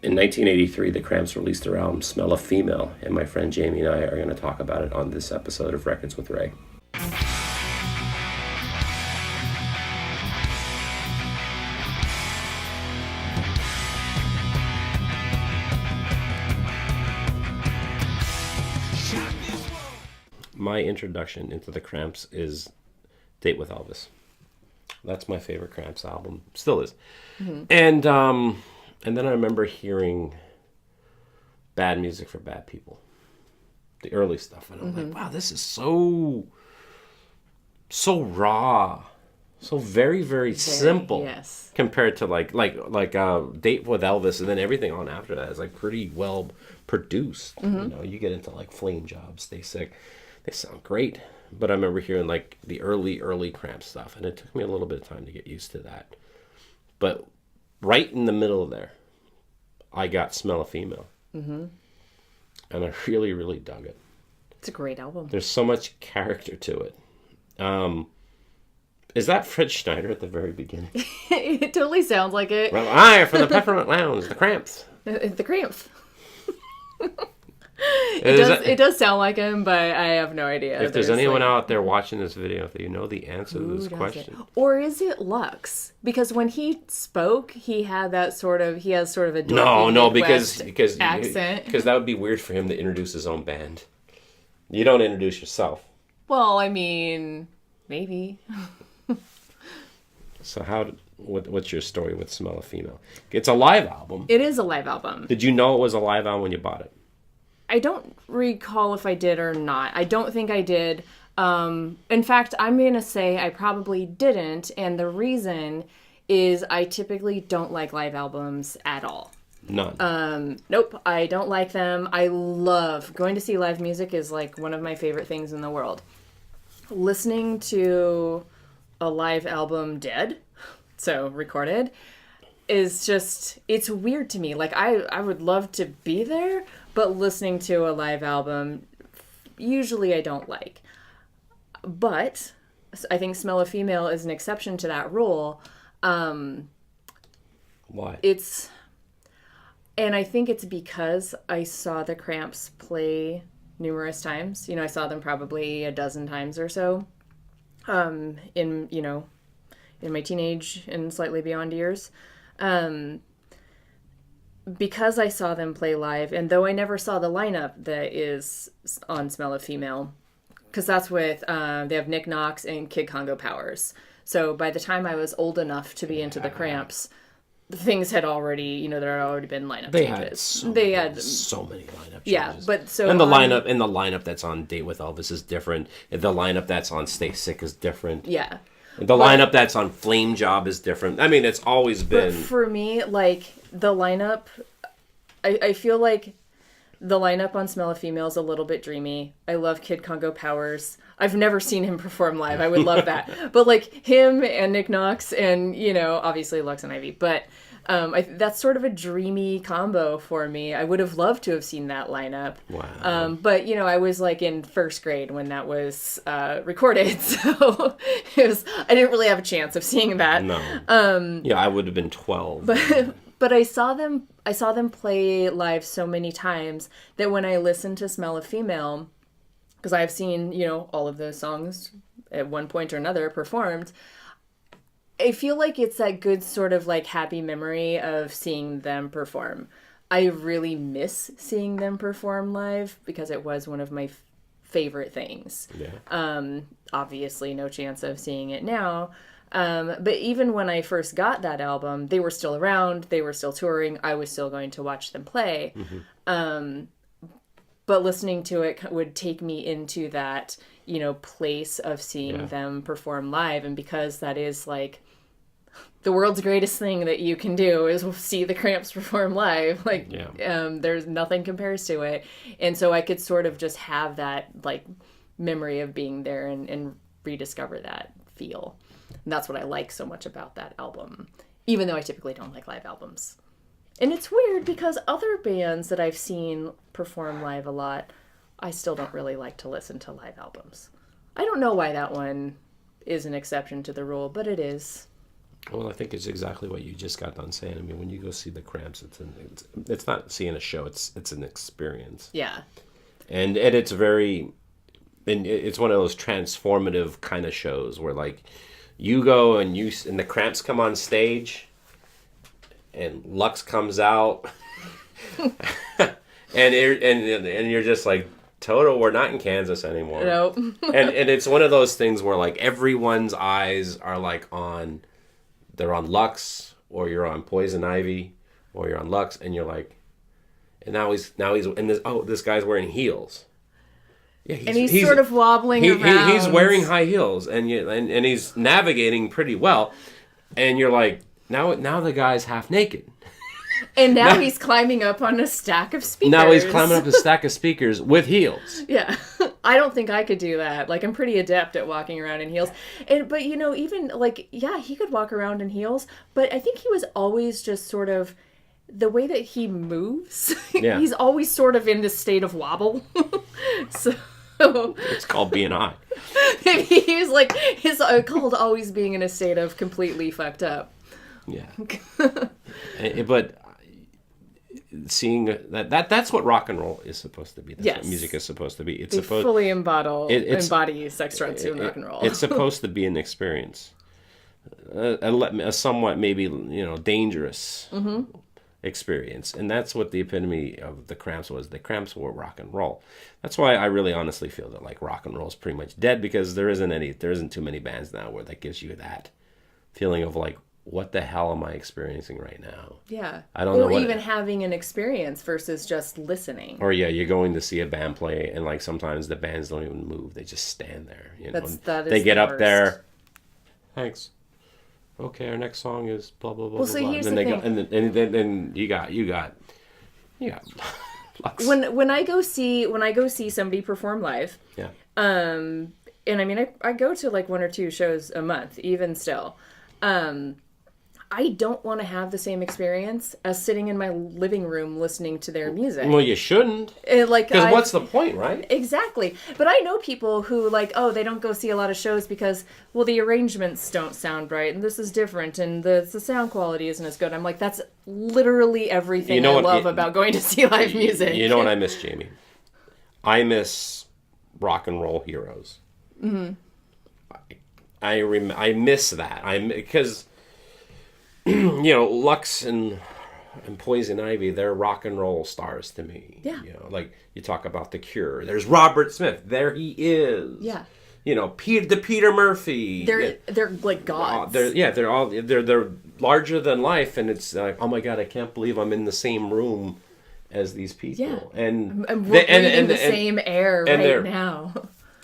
In 1983, the Cramps released their album Smell of Female, and my friend Jamie and I are going to talk about it on this episode of Records with Ray. My introduction into the Cramps is Date with Elvis. That's my favorite Cramps album. Still is. Mm-hmm. And then I remember hearing Bad Music for Bad People. The early stuff. And I'm like, wow, this is so raw. So very, very simple. Yes. Compared to like Date with Elvis, and then everything on after that is like pretty well produced. Mm-hmm. You know, you get into like Flame Job, Stay Sick. They sound great. But I remember hearing like the early Cramp stuff, and it took me a little bit of time to get used to that. But right in the middle of there, I got Smell of Female. Mm-hmm. And I really, really dug it. It's a great album. There's so much character to it. Is that Fred Schneider at the very beginning? It totally sounds like it. Well, I from the Peppermint Lounge, the Cramps. The Cramps. It does sound like him, but I have no idea. If there's anyone out there watching this video, if you know the answer to this question. Or is it Lux? Because when he spoke, he has sort of a dorky because accent. Because that would be weird for him to introduce his own band. You don't introduce yourself. Well, I mean, maybe. So what's your story with Smell of Female? It's a live album. It is a live album. Did you know it was a live album when you bought it? I don't recall if I did or not. I don't think I did. In fact, I'm going to say I probably didn't. And the reason is I typically don't like live albums at all. None. Nope, I don't like them. I love going to see live music is like one of my favorite things in the world. Listening to a live album dead, so recorded, is just, it's weird to me. Like I would love to be there, but listening to a live album, usually I don't like. But I think Smell of Female is an exception to that rule. Why? And I think it's because I saw the Cramps play numerous times. You know, I saw them probably a dozen times or so. In my teenage and slightly beyond years. Because I saw them play live, and though I never saw the lineup that is on Smell of Female, because that's with, they have Nick Knox and Kid Congo Powers. So by the time I was old enough to be into the Cramps, things had already, there had already been lineup changes. They had so many lineup changes. Yeah, but so... And the lineup that's on Date with Elvis is different. The lineup that's on Stay Sick is different. Yeah. The lineup that's on Flame Job is different. I mean, it's always been... But for me, like, the lineup... I feel like the lineup on Smell of Female is a little bit dreamy. I love Kid Congo Powers. I've never seen him perform live. I would love that. But, like, him and Nick Knox and, obviously Lux and Ivy. But that's sort of a dreamy combo for me. I would have loved to have seen that lineup. Wow. But, I was, like, in first grade when that was recorded. So I didn't really have a chance of seeing that. No. I would have been 12. But I saw them play live so many times that when I listened to Smell of Female, because I've seen, all of those songs at one point or another performed, I feel like it's that good sort of like happy memory of seeing them perform. I really miss seeing them perform live because it was one of my favorite things. Yeah. Obviously no chance of seeing it now. But even when I first got that album, they were still around, they were still touring, I was still going to watch them play. Mm-hmm. But listening to it would take me into that, place of seeing them perform live. And because that is like the world's greatest thing that you can do is see the Cramps perform live. Like, there's nothing compares to it. And so I could sort of just have that like memory of being there and rediscover that feel. And that's what I like so much about that album, even though I typically don't like live albums. And it's weird because other bands that I've seen perform live a lot, I still don't really like to listen to live albums. I don't know why that one is an exception to the rule, but it is. Well, I think it's exactly what you just got done saying. I mean, when you go see the Cramps, it's not seeing a show; it's an experience. Yeah. And it's very, and it's one of those transformative kind of shows where like you go and the Cramps come on stage, and Lux comes out, and you're just like, Toto, we're not in Kansas anymore. Nope. and it's one of those things where like everyone's eyes are like they're on Lux, or you're on Poison Ivy, or you're on Lux, and you're like, and now he's and this guy's wearing heels. Yeah, he's sort of wobbling around. He's wearing high heels, and he's navigating pretty well, and you're like, now the guy's half naked. And now he's climbing up on a stack of speakers. Now he's climbing up a stack of speakers with heels. Yeah. I don't think I could do that. Like, I'm pretty adept at walking around in heels. But, even, like, yeah, he could walk around in heels. But I think he was always just sort of, the way that he moves, yeah. He's always sort of in this state of wobble. So... It's called being high. Maybe he was like, it's called always being in a state of completely fucked up. Yeah. But seeing that's what rock and roll is supposed to be. That's what music is supposed to be. It's supposed fully embody sex, drugs, and rock and roll. It's supposed to be an experience, a somewhat maybe dangerous experience, and that's what the epitome of the Cramps was. The Cramps were rock and roll. That's why I really honestly feel that like rock and roll is pretty much dead, because there isn't too many bands now where that gives you that feeling of like, what the hell am I experiencing right now? Yeah. I don't know. Or even having an experience versus just listening. Or yeah, you're going to see a band play, and like sometimes the bands don't even move; they just stand there. They get up there. Thanks. Okay, our next song is blah blah blah. Well, so blah. here's and the then thing. Then you got. When I go see somebody perform live. Yeah. And I mean I go to like 1 or 2 shows a month, even still. I don't want to have the same experience as sitting in my living room listening to their music. Well, you shouldn't. Because what's the point, right? Exactly. But I know people who they don't go see a lot of shows because, well, the arrangements don't sound right, and this is different, and the sound quality isn't as good. I'm like, that's literally everything I love about going to see live music. You know what I miss, Jamie? I miss rock and roll heroes. Mm-hmm. I miss that. Because Lux and Poison Ivy, they're rock and roll stars to me. Yeah. Like you talk about The Cure. There's Robert Smith. There he is. Yeah. Peter Murphy. They're like gods. They're larger than life, and it's like, oh my God, I can't believe I'm in the same room as these people. Yeah. And we're breathing the same air right now.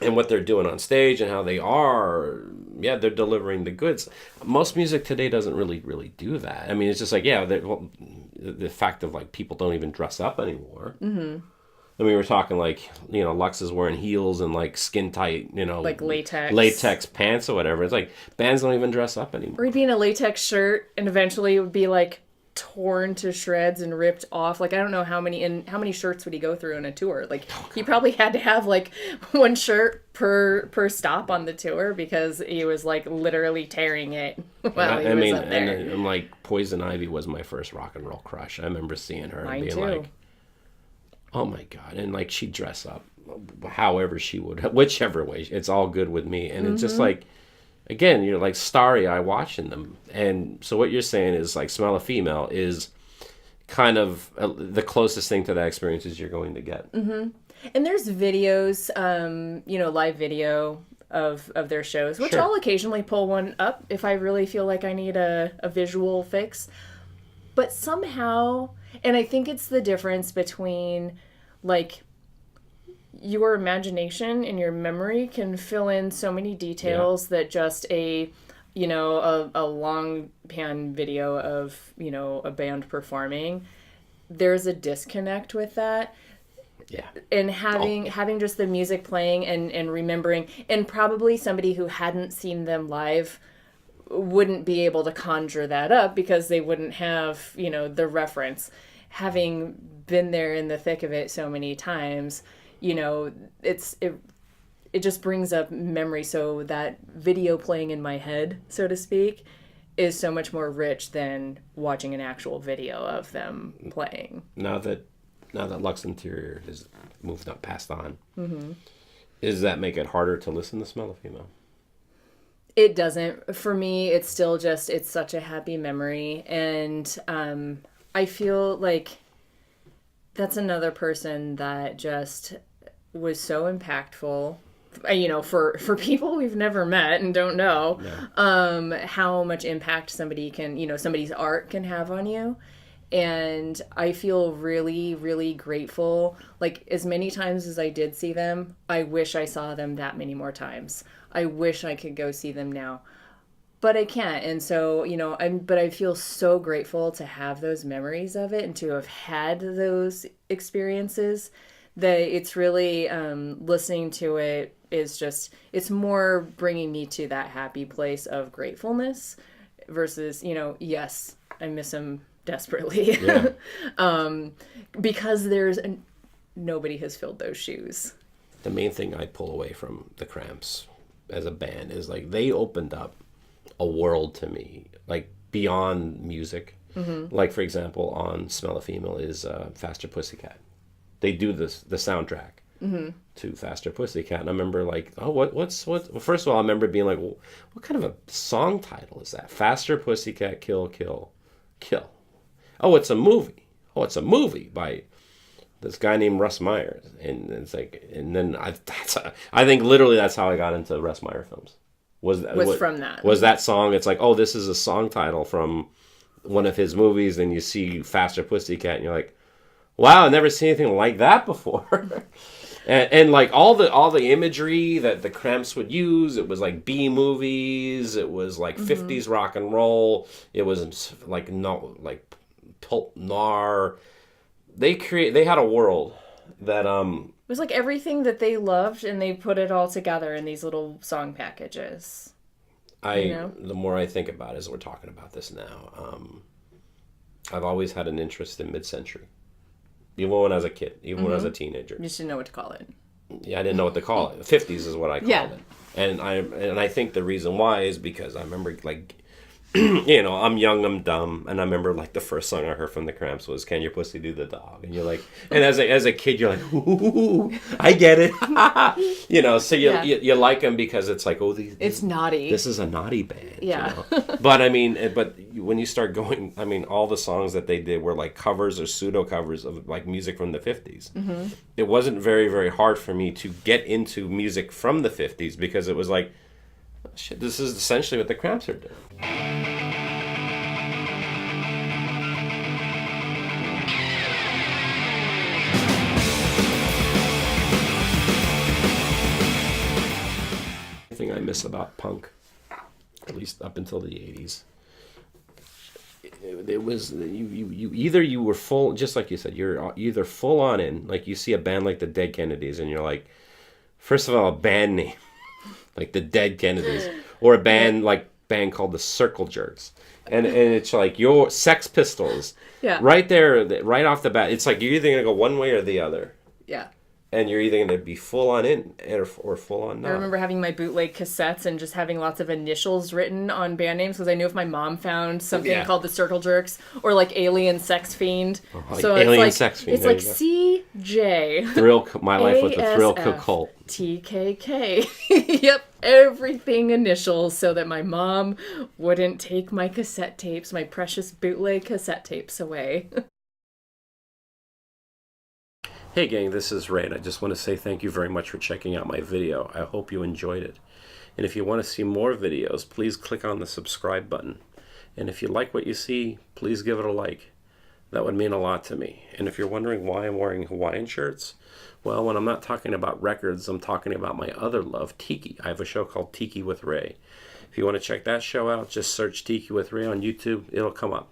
And what they're doing on stage and how they are, they're delivering the goods. Most music today doesn't really do that. I mean, it's just like, the fact of like people don't even dress up anymore. Mm-hmm. I mean, we're talking like, Lux is wearing heels and like skin tight, like latex pants or whatever. It's like bands don't even dress up anymore. Or he'd be in a latex shirt and eventually it would be like torn to shreds and ripped off. Like, I don't know how many shirts would he go through on a tour. Like, he probably had to have like one shirt per stop on the tour because he was like literally tearing it while he was up there. And like Poison Ivy was my first rock and roll crush. I remember seeing her and being like, oh my God. And like she'd dress up however she would, whichever way. It's all good with me. And it's just like, again, you're like starry-eyed watching them. And so what you're saying is like Smell a Female is kind of the closest thing to that experience as you're going to get. Mm-hmm. And there's videos, live video of their shows, which I'll occasionally pull one up if I really feel like I need a visual fix. But somehow, and I think it's the difference between like your imagination and your memory can fill in so many details that just a long pan video of, a band performing, there's a disconnect with that. Yeah. And having just the music playing and remembering, and probably somebody who hadn't seen them live wouldn't be able to conjure that up because they wouldn't have, the reference. Having been there in the thick of it so many times, it just brings up memory. So that video playing in my head, so to speak, is so much more rich than watching an actual video of them playing. Now that Lux Interior has moved up, passed on, does that make it harder to listen to Smell of Female? It doesn't. For me, it's still just, it's such a happy memory. And I feel like that's another person that just was so impactful, you know, for people we've never met and don't know, how much impact somebody can, you know, somebody's art can have on you. And I feel really, really grateful. Like, as many times as I did see them, I wish I saw them that many more times. I wish I could go see them now, but I can't. And so, you know, but I feel so grateful to have those memories of it and to have had those experiences, that it's really, listening to it is just, it's more bringing me to that happy place of gratefulness versus, you know, yes, I miss them desperately. Yeah. Because nobody has filled those shoes. The main thing I pull away from the Cramps as a band is like they opened up a world to me, like beyond music. Like, for example, on Smell of Female is Faster Pussycat. They do the soundtrack to Faster Pussycat, and I remember like, oh, what's well, first of all, I remember being like, well, what kind of a song title is that? Faster Pussycat Kill Kill Kill. Oh, it's a movie. Oh, it's a movie by this guy named Russ Meyer. And it's like, and then I think literally that's how I got into Russ Meyer films. Was from that. Was that song? It's like, oh, this is a song title from one of his movies. Then you see Faster Pussycat, and you're like, wow, I've never seen anything like that before. and like all the imagery that the Cramps would use, it was like B movies. It was like 50s rock and roll. It was like pulp noir. They had a world that It was like everything that they loved, and they put it all together in these little song packages. The more I think about it, as we're talking about this now, I've always had an interest in mid-century. Even when I was a kid, even when I was a teenager. You just didn't know what to call it. Yeah, I didn't know what to call it. 50s is what I called it. And I think the reason why is because I remember, like, you know, I'm young, I'm dumb, and I remember like the first song I heard from the Cramps was "Can Your Pussy Do the Dog?" And you're like, and as a kid, you're like, ooh, I get it, you know. So you like them because it's like, oh, it's naughty. This is a naughty band, yeah. You know? But I mean, when you start going, I mean, all the songs that they did were like covers or pseudo covers of like music from the 50s. It wasn't very, very hard for me to get into music from the 50s because it was like, shit, this is essentially what the Cramps are doing. The thing I miss about punk, at least up until the 80s, it was you were full, just like you said, you're either full on in, like you see a band like the Dead Kennedys and you're like, first of all, a band name like the Dead Kennedys, or a band called the Circle Jerks, and it's like your Sex Pistols, right there, right off the bat. It's like you're either gonna go one way or the other, and you're either gonna be full on in or full on not. I remember having my bootleg cassettes and just having lots of initials written on band names because I knew if my mom found something called the Circle Jerks or like Alien Sex Fiend, so Alien Sex Fiend, it's like CJ Thrill My Life with the Thrill Cult. TKK. Yep, everything initials so that my mom wouldn't take my cassette tapes, my precious bootleg cassette tapes away. Hey gang, this is Ray, and I just want to say thank you very much for checking out my video. I hope you enjoyed it. And if you want to see more videos, please click on the subscribe button. And if you like what you see, please give it a like. That would mean a lot to me. And if you're wondering why I'm wearing Hawaiian shirts, well, when I'm not talking about records, I'm talking about my other love, Tiki. I have a show called Tiki with Ray. If you want to check that show out, just search Tiki with Ray on YouTube. It'll come up.